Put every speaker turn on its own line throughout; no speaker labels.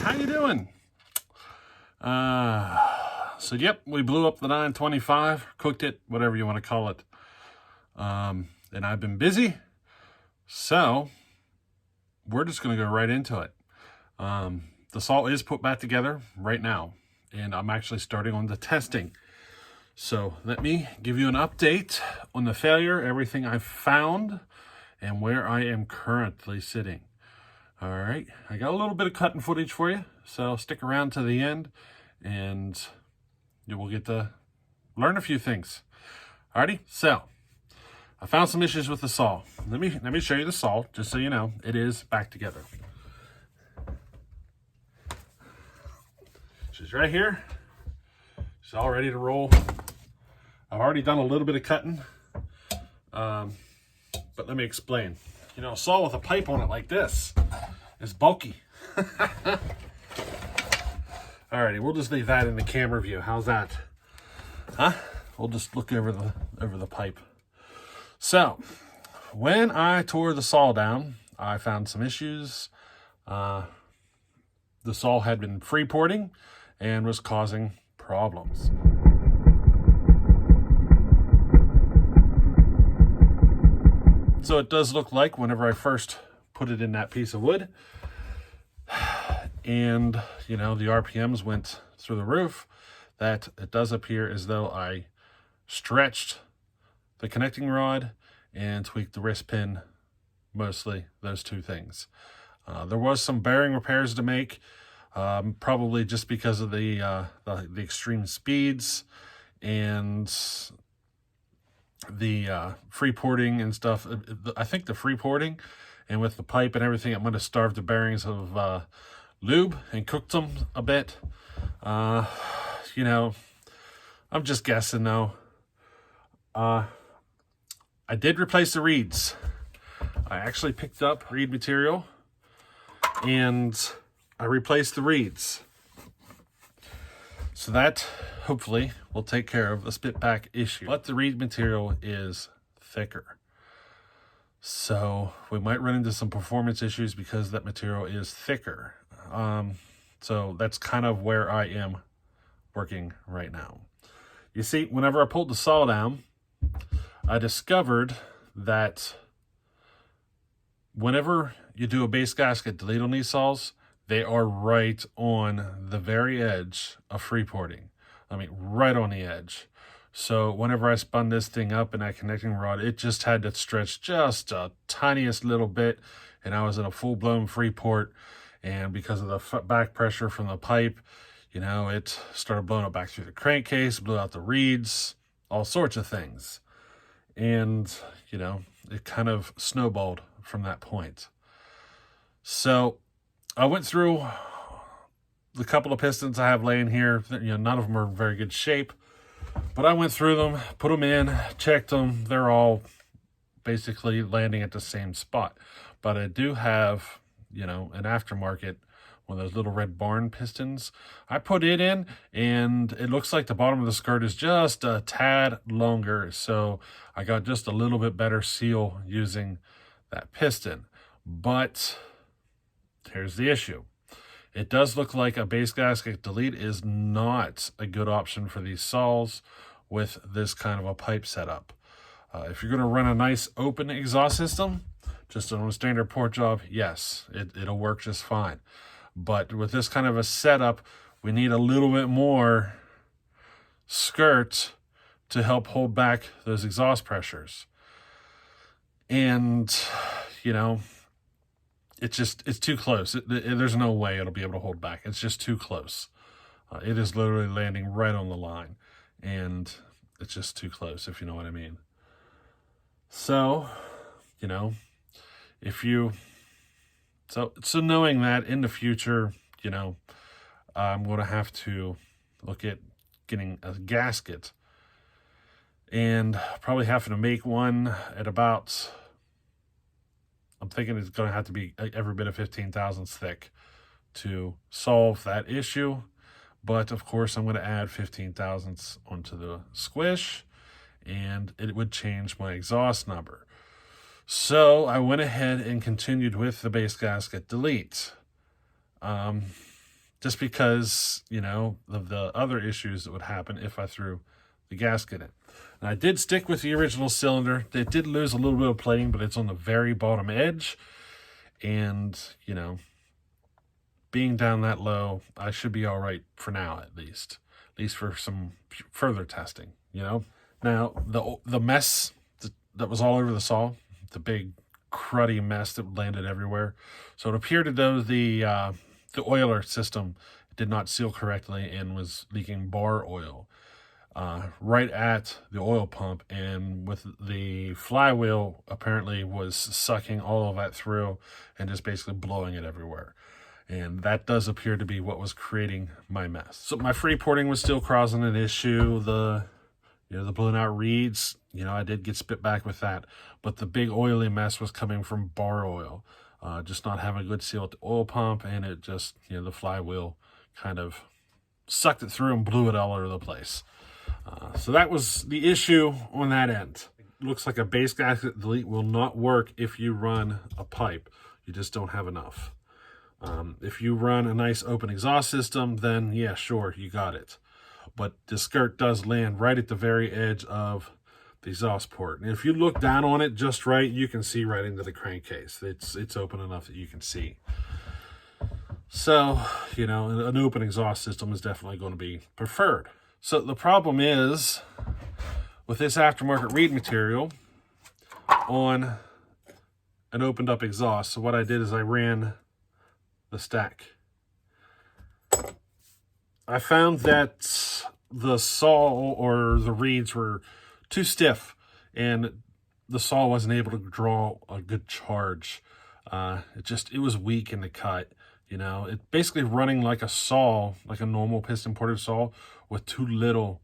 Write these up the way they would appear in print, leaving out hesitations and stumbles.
how you doing? So yep, we blew up the 925, cooked it, whatever you want to call it. And I've been busy, so we're just going to go right into it. The salt is put back together right now, and I'm actually starting on the testing. So let me give you an update on the failure, everything I've found, and where I am currently sitting. All right, I got a little bit of cutting footage for you, so stick around to the end, and you will get to learn a few things. Alrighty, so I found some issues with the saw. Let me show you the saw, just so you know, it is back together. She's right here. She's all ready to roll. I've already done a little bit of cutting, but let me explain. You know, a saw with a pipe on it like this is bulky. Alrighty, we'll just leave that in the camera view. How's that? Huh? We'll just look over the pipe. So, when I tore the saw down, I found some issues. The saw had been free-porting and was causing problems. So it does look like whenever I first put it in that piece of wood and, you know, the RPMs went through the roof, that it does appear as though I stretched the connecting rod and tweaked the wrist pin, mostly those two things. There was some bearing repairs to make, probably just because of the extreme speeds and the free porting and stuff. I think the free porting and with the pipe and everything, it might have starved the bearings of lube and cooked them a bit. You know, I'm just guessing though. I did replace the reeds. I actually picked up reed material and I replaced the reeds. So that hopefully will take care of the spit back issue. But the reed material is thicker. So we might run into some performance issues because that material is thicker. So that's kind of where I am working right now. You see, whenever I pulled the saw down, I discovered that whenever you do a base gasket delete on these saws, they are right on the very edge of free porting. I mean, right on the edge. So whenever I spun this thing up in that connecting rod, it just had to stretch just a tiniest little bit, and I was in a full-blown free port. And because of the back pressure from the pipe, you know, it started blowing up back through the crankcase, blew out the reeds, all sorts of things. And, you know, it kind of snowballed from that point. So I went through the couple of pistons I have laying here. You know, none of them are in very good shape. But I went through them, put them in, checked them. They're all basically landing at the same spot. But I do have, you know, an aftermarket, one of those little red barn pistons. I put it in, and it looks like the bottom of the skirt is just a tad longer. So I got just a little bit better seal using that piston. But here's the issue. It does look like a base gasket delete is not a good option for these saws with this kind of a pipe setup. If you're going to run a nice open exhaust system, just on a standard port job, yes, it'll work just fine. But with this kind of a setup, we need a little bit more skirt to help hold back those exhaust pressures. And, you know, it's too close. There's no way it'll be able to hold back. It's just too close. It is literally landing right on the line, and it's just too close, if you know what I mean. So, you know, so knowing that in the future, you know, I'm going to have to look at getting a gasket, and probably having to make one at about, I'm thinking it's going to have to be every bit of 15 thousandths thick to solve that issue. But of course, I'm going to add 15 thousandths onto the squish, and it would change my exhaust number. So I went ahead and continued with the base gasket delete. just because, you know, of the other issues that would happen if I threw the gasket in. And I did stick with the original cylinder. It did lose a little bit of plating, but it's on the very bottom edge. And, you know, being down that low, I should be all right for now, at least for some further testing, you know. Now, the mess that was all over the saw, the big cruddy mess that landed everywhere. So it appeared as though the oiler system did not seal correctly and was leaking bar oil right at the oil pump, and with the flywheel apparently was sucking all of that through and just basically blowing it everywhere. And that does appear to be what was creating my mess. So my free porting was still causing an issue. The blown out reeds, you know, I did get spit back with that. But the big oily mess was coming from bar oil. Just not having a good seal at the oil pump, and it just, you know, the flywheel kind of sucked it through and blew it all over the place. So that was the issue on that end. It looks like a base gasket delete will not work if you run a pipe. You just don't have enough. If you run a nice open exhaust system, then yeah, sure, you got it. But the skirt does land right at the very edge of the exhaust port. And if you look down on it just right, you can see right into the crankcase. It's open enough that you can see. So, you know, an open exhaust system is definitely going to be preferred. So the problem is, with this aftermarket reed material on an opened up exhaust, so what I did is I ran the stack. I found that the saw or the reeds were too stiff, and the saw wasn't able to draw a good charge. It was weak in the cut. You know, it basically running like a saw, like a normal piston ported saw, with too little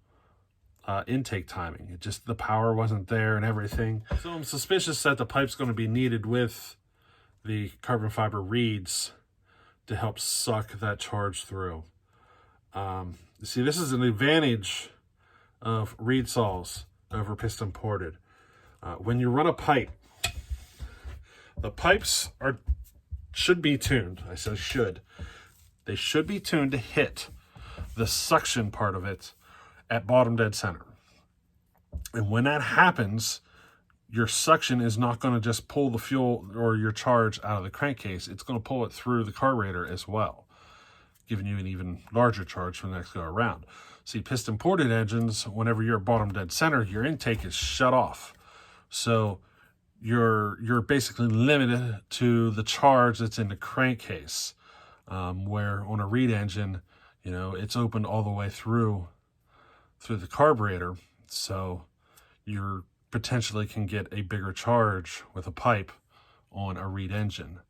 intake timing. It just, the power wasn't there and everything. So I'm suspicious that the pipe's going to be needed with the carbon fiber reeds to help suck that charge through. See, this is an advantage of reed saws over piston ported. When you run a pipe, the pipes should be tuned. I said should. They should be tuned to hit the suction part of it at bottom dead center. And when that happens, your suction is not going to just pull the fuel or your charge out of the crankcase. It's going to pull it through the carburetor as well, giving you an even larger charge for the next go around. See, piston ported engines, whenever you're at bottom dead center, your intake is shut off. So you're basically limited to the charge that's in the crankcase, where on a reed engine, you know, it's opened all the way through the carburetor. So you're potentially can get a bigger charge with a pipe on a reed engine.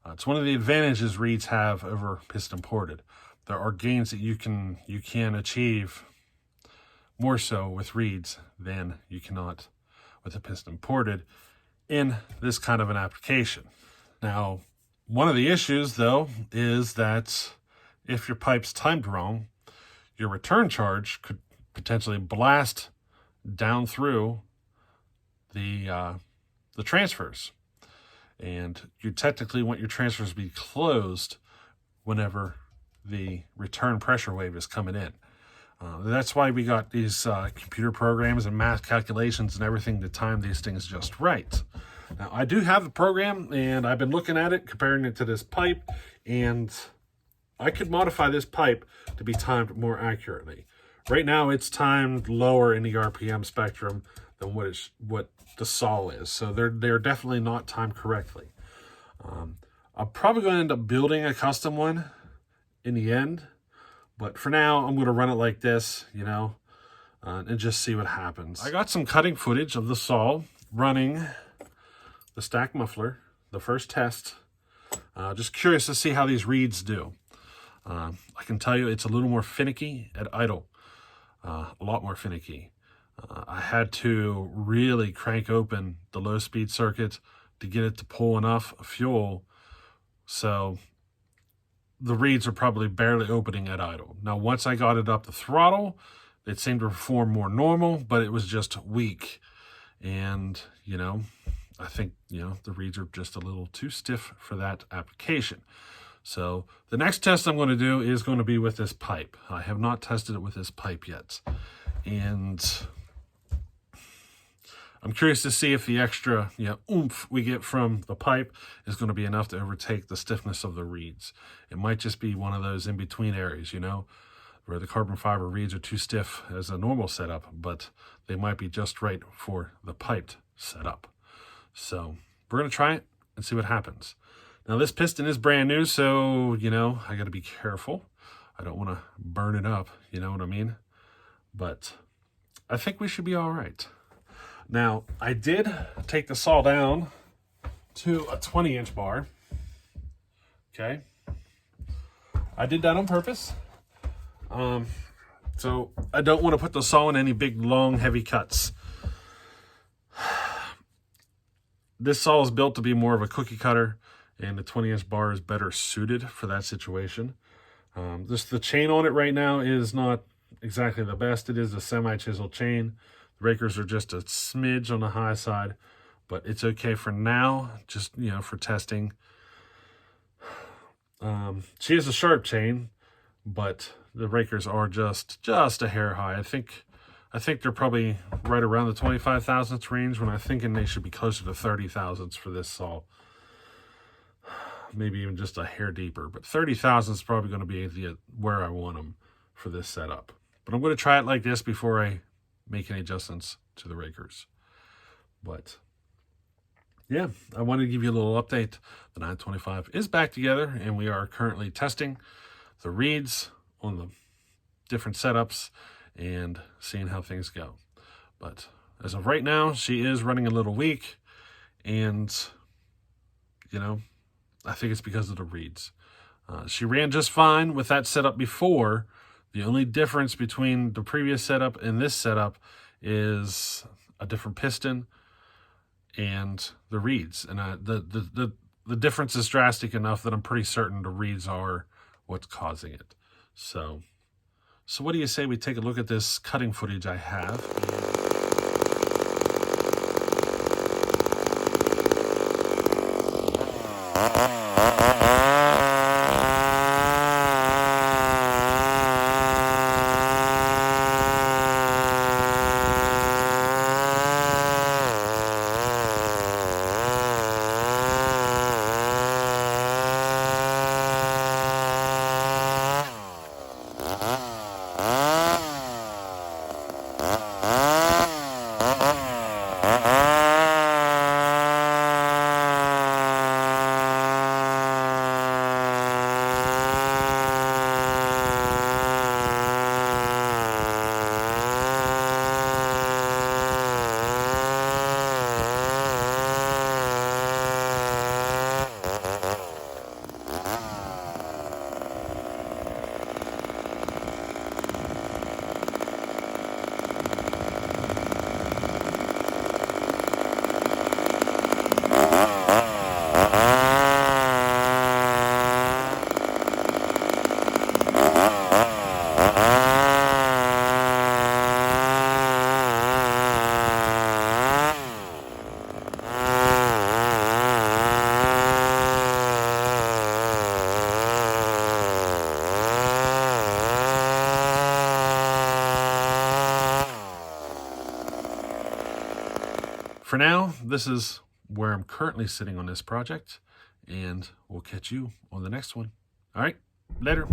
It's one of the advantages reeds have over piston ported. There are gains that you can achieve more so with reeds than you cannot with a piston ported in this kind of an application. Now, one of the issues though is that if your pipe's timed wrong, your return charge could potentially blast down through the transfers, and you technically want your transfers to be closed whenever the return pressure wave is coming in. That's why we got these computer programs and math calculations and everything to time these things just right. Now, I do have the program, and I've been looking at it, comparing it to this pipe, and I could modify this pipe to be timed more accurately. Right now, it's timed lower in the RPM spectrum than what the saw is. So they're definitely not timed correctly. I'm probably going to end up building a custom one in the end, but for now, I'm going to run it like this, you know, and just see what happens. I got some cutting footage of the saw running the stack muffler, the first test. Just curious to see how these reeds do. I can tell you it's a little more finicky at idle, a lot more finicky. I had to really crank open the low speed circuit to get it to pull enough fuel. So the reeds are probably barely opening at idle. Now, once I got it up to throttle, it seemed to perform more normal, but it was just weak. And, you know, I think, you know, the reeds are just a little too stiff for that application. So the next test I'm going to do is going to be with this pipe. I have not tested it with this pipe yet. And I'm curious to see if the extra oomph we get from the pipe is going to be enough to overtake the stiffness of the reeds. It might just be one of those in-between areas, where the carbon fiber reeds are too stiff as a normal setup, but they might be just right for the piped setup. So we're going to try it and see what happens. Now this piston is brand new, so, I got to be careful. I don't want to burn it up, you know what I mean? But I think we should be all right. Now, I did take the saw down to a 20-inch bar. Okay. I did that on purpose. So I don't want to put the saw in any big, long, heavy cuts. This saw is built to be more of a cookie cutter, and the 20-inch bar is better suited for that situation. The chain on it right now is not exactly the best. It is a semi-chiseled chain. The rakers are just a smidge on the high side, but it's okay for now, just, for testing. She is a sharp chain, but the rakers are just a hair high. I think they're probably right around the 25 thousandths range, when I'm thinking they should be closer to 30 thousandths for this saw. Maybe even just a hair deeper, but 30 thousandths is probably going to be where I want them for this setup. But I'm going to try it like this before I make any adjustments to the rakers. But yeah, I wanted to give you a little update. The 925 is back together, and we are currently testing the reeds on the different setups and seeing how things go. But as of right now, she is running a little weak, and I think it's because of the reeds. She ran just fine with that setup before. The only difference between the previous setup and this setup is a different piston and the reeds. And the difference is drastic enough that I'm pretty certain the reeds are what's causing it. So what do you say we take a look at this cutting footage I have? For now, this is where I'm currently sitting on this project, and we'll catch you on the next one. All right, later.